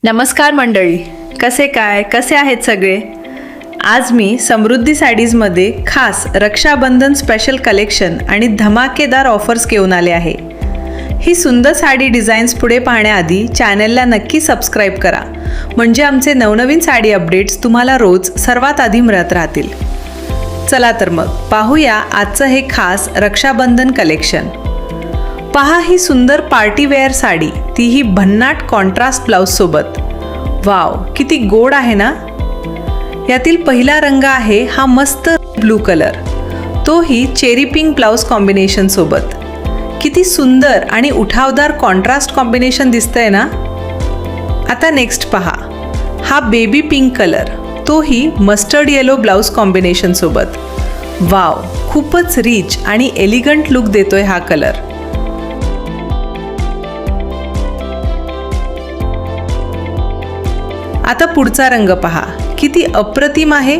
नमस्कार मंडळी, कसे आहेत सगळे? आज मी समृद्धी साडीजमध्ये खास रक्षाबंधन स्पेशल कलेक्शन आणि धमाकेदार ऑफर्स घेऊन आले आहे. ही सुंदर साडी डिझाईन्स पुढे पाहण्याआधी चॅनलला नक्की सबस्क्राईब करा, म्हणजे आमचे नवनवीन साडी अपडेट्स तुम्हाला रोज सर्वात आधी मिळत राहतील. चला तर मग पाहूया आजचं हे खास रक्षाबंधन कलेक्शन. पहा ही सुंदर पार्टीवेअर साडी, तीही भन्नाट कॉन्ट्रास्ट ब्लाउज सोबत. वाव, किती गोड आहे ना. यातील पहिला रंग आहे हा मस्त ब्लू कलर, तोही चेरी पिंक ब्लाउज कॉम्बिनेशन सोबत. किती सुंदर आणि उठावदार कॉन्ट्रास्ट कॉम्बिनेशन दिसतंय ना. आता नेक्स्ट पहा, हा बेबी पिंक कलर, तोही मस्टर्ड येलो ब्लाउज कॉम्बिनेशन सोबत. वाव, खूपच रिच आणि एलिगंट लुक देतोय हा कलर. आता पुढचा रंग पहा, किती अप्रतिम आहे.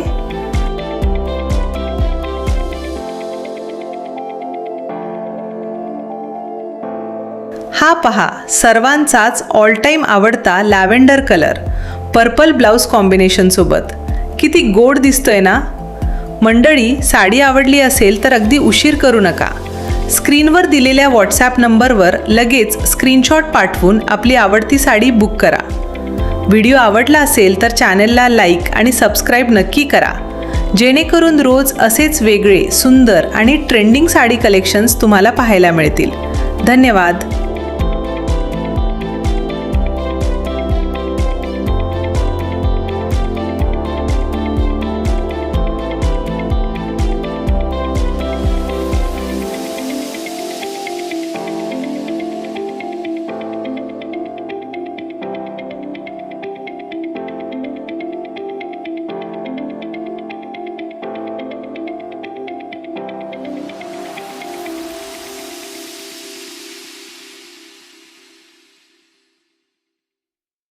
हा पहा सर्वांचाच ऑल टाइम आवडता lavender colour, purple blouse combination सोबत. किती गोड दिसतोय ना. मंडळी, साडी आवडली असेल तर अगदी उशीर करू नका. स्क्रीनवर दिलेल्या व्हॉट्सॲप नंबरवर लगेच स्क्रीनशॉट पाठवून आपली आवडती साडी बुक करा. व्हिडिओ आवडला असेल तर चॅनलला लाईक आणि सबस्क्राईब नक्की करा, जेणेकरून रोज असेच वेगळे, सुंदर आणि ट्रेंडिंग साडी कलेक्शन्स तुम्हाला पाहायला मिळतील. धन्यवाद.